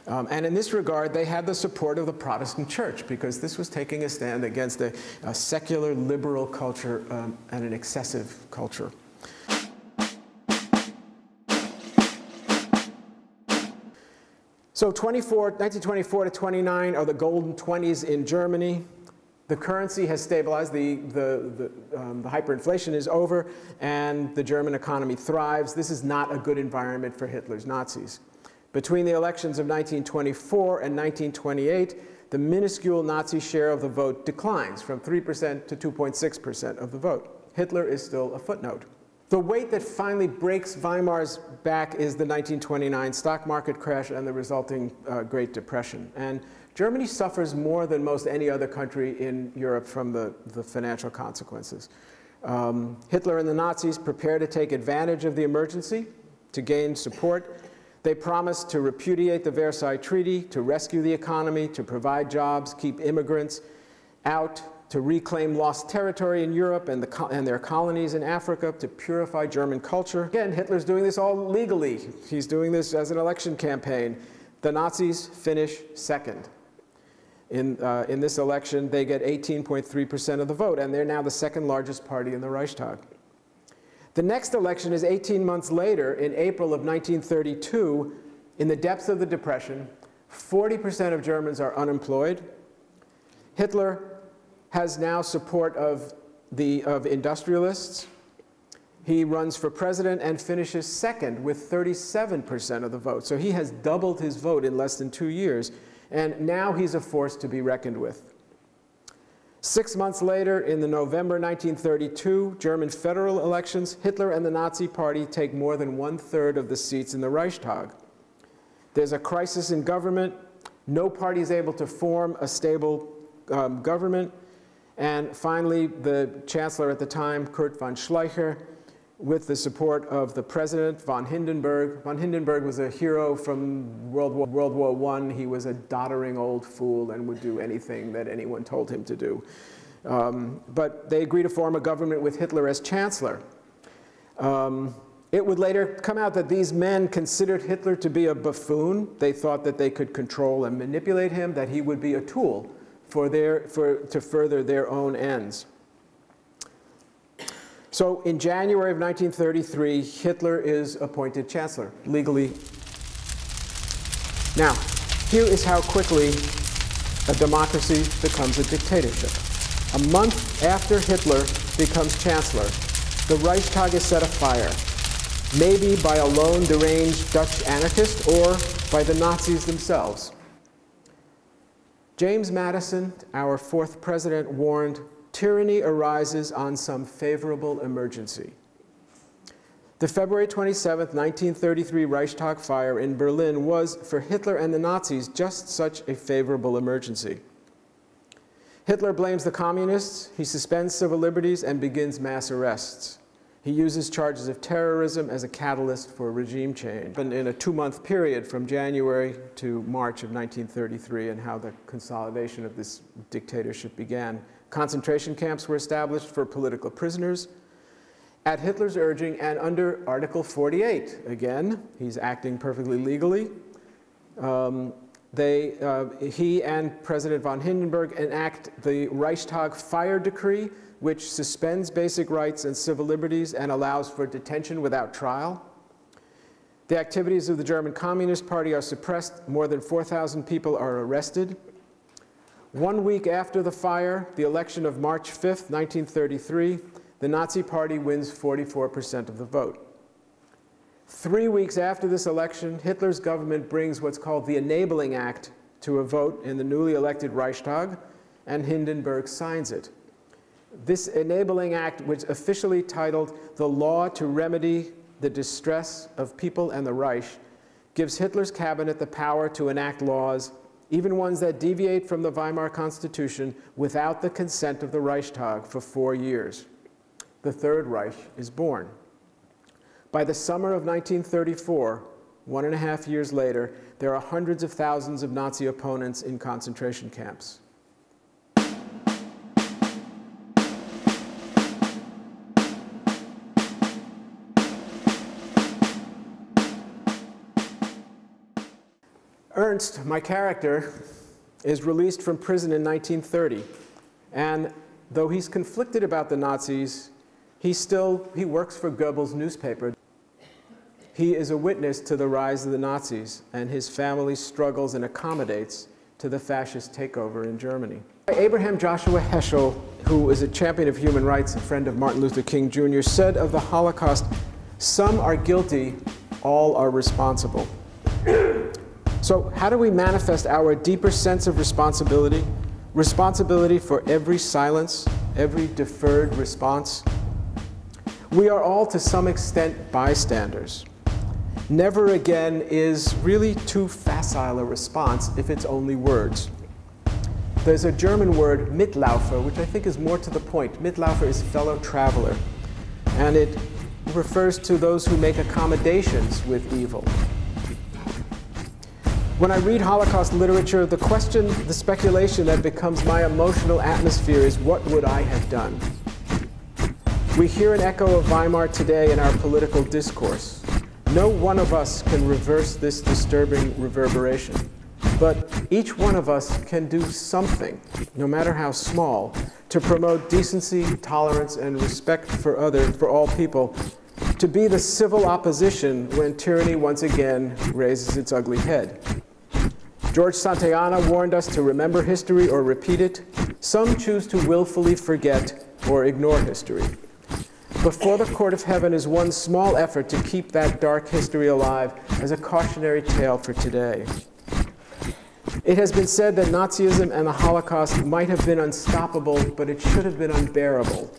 And in this regard, they had the support of the Protestant church, because this was taking a stand against a secular liberal culture and an excessive culture. So 1924 to 29 are the golden 20s in Germany. The currency has stabilized, the hyperinflation is over, and the German economy thrives. This is not a good environment for Hitler's Nazis. Between the elections of 1924 and 1928, the minuscule Nazi share of the vote declines from 3% to 2.6% of the vote. Hitler is still a footnote. The weight that finally breaks Weimar's back is the 1929 stock market crash and the resulting Great Depression. And Germany suffers more than most any other country in Europe from the financial consequences. Hitler and the Nazis prepare to take advantage of the emergency to gain support. They promise to repudiate the Versailles Treaty, to rescue the economy, to provide jobs, keep immigrants out, to reclaim lost territory in Europe and their colonies in Africa, to purify German culture. Again, Hitler's doing this all legally. He's doing this as an election campaign. The Nazis finish second. In this election, they get 18.3% of the vote, and they're now the second largest party in the Reichstag. The next election is 18 months later, in April of 1932, in the depths of the Depression. 40% of Germans are unemployed. Hitler has now support of industrialists. He runs for president and finishes second with 37% of the vote. So he has doubled his vote in less than 2 years, and now he's a force to be reckoned with. 6 months later, in the November 1932 German federal elections, Hitler and the Nazi Party take more than 1/3 of the seats in the Reichstag. There's a crisis in government. No party is able to form a stable government. And finally, the chancellor at the time, Kurt von Schleicher, with the support of the president, von Hindenburg. Von Hindenburg was a hero from World War I. He was a doddering old fool and would do anything that anyone told him to do. But they agreed to form a government with Hitler as chancellor. It would later come out that these men considered Hitler to be a buffoon. They thought that they could control and manipulate him, that he would be a tool to further their own ends. So in January of 1933, Hitler is appointed chancellor, legally. Now, here is how quickly a democracy becomes a dictatorship. A month after Hitler becomes chancellor, the Reichstag is set afire, maybe by a lone deranged Dutch anarchist or by the Nazis themselves. James Madison, our fourth president, warned, "Tyranny arises on some favorable emergency." The February 27, 1933 Reichstag fire in Berlin was, for Hitler and the Nazis, just such a favorable emergency. Hitler blames the communists, he suspends civil liberties, and begins mass arrests. He uses charges of terrorism as a catalyst for regime change. And in a 2-month period from January to March of 1933, and how the consolidation of this dictatorship began. Concentration camps were established for political prisoners at Hitler's urging and under Article 48. Again, he's acting perfectly legally. He and President von Hindenburg enact the Reichstag Fire decree, which suspends basic rights and civil liberties and allows for detention without trial. The activities of the German Communist Party are suppressed. More than 4,000 people are arrested. 1 week after the fire, the election of March 5th, 1933, the Nazi Party wins 44% of the vote. 3 weeks after this election, Hitler's government brings what's called the Enabling Act to a vote in the newly elected Reichstag, and Hindenburg signs it. This Enabling Act, which officially titled the Law to Remedy the Distress of People and the Reich, gives Hitler's cabinet the power to enact laws, even ones that deviate from the Weimar Constitution, without the consent of the Reichstag for 4 years. The Third Reich is born. By the summer of 1934, 1.5 years later, there are hundreds of thousands of Nazi opponents in concentration camps. Ernst, my character, is released from prison in 1930. And though he's conflicted about the Nazis, he works for Goebbels' newspaper. He is a witness to the rise of the Nazis, and his family struggles and accommodates to the fascist takeover in Germany. Abraham Joshua Heschel, who is a champion of human rights, a friend of Martin Luther King Jr., said of the Holocaust, "Some are guilty, all are responsible." So how do we manifest our deeper sense of responsibility? Responsibility for every silence, every deferred response? We are all, to some extent, bystanders. Never again is really too facile a response if it's only words. There's a German word, Mitläufer, which I think is more to the point. Mitläufer is fellow traveler, and it refers to those who make accommodations with evil. When I read Holocaust literature, the question, the speculation that becomes my emotional atmosphere is, what would I have done? We hear an echo of Weimar today in our political discourse. No one of us can reverse this disturbing reverberation, but each one of us can do something, no matter how small, to promote decency, tolerance, and respect for all people, to be the civil opposition when tyranny once again raises its ugly head. George Santayana warned us to remember history or repeat it. Some choose to willfully forget or ignore history. Before the court of heaven is one small effort to keep that dark history alive as a cautionary tale for today. It has been said that Nazism and the Holocaust might have been unstoppable, but it should have been unbearable.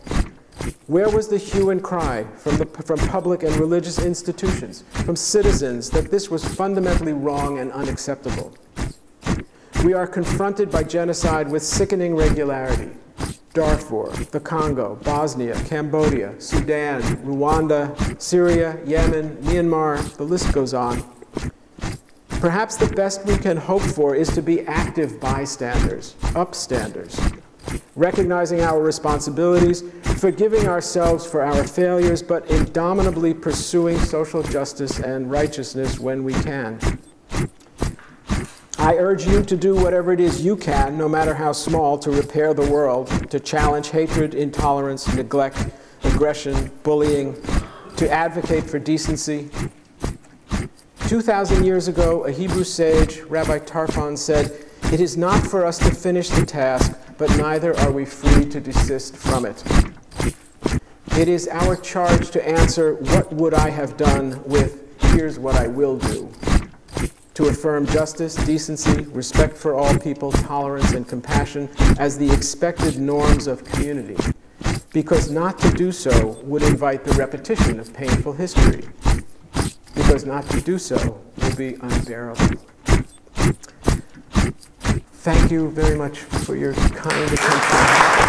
Where was the hue and cry from public and religious institutions, from citizens, that this was fundamentally wrong and unacceptable? We are confronted by genocide with sickening regularity. Darfur, the Congo, Bosnia, Cambodia, Sudan, Rwanda, Syria, Yemen, Myanmar, the list goes on. Perhaps the best we can hope for is to be active bystanders, upstanders, recognizing our responsibilities, forgiving ourselves for our failures, but indomitably pursuing social justice and righteousness when we can. I urge you to do whatever it is you can, no matter how small, to repair the world, to challenge hatred, intolerance, neglect, aggression, bullying, to advocate for decency. 2,000 years ago, a Hebrew sage, Rabbi Tarfon, said, "It is not for us to finish the task, but neither are we free to desist from it." It is our charge to answer, "What would I have done?" with, "Here's what I will do." To affirm justice, decency, respect for all people, tolerance, and compassion as the expected norms of community. Because not to do so would invite the repetition of painful history. Because not to do so will be unbearable. Thank you very much for your kind attention.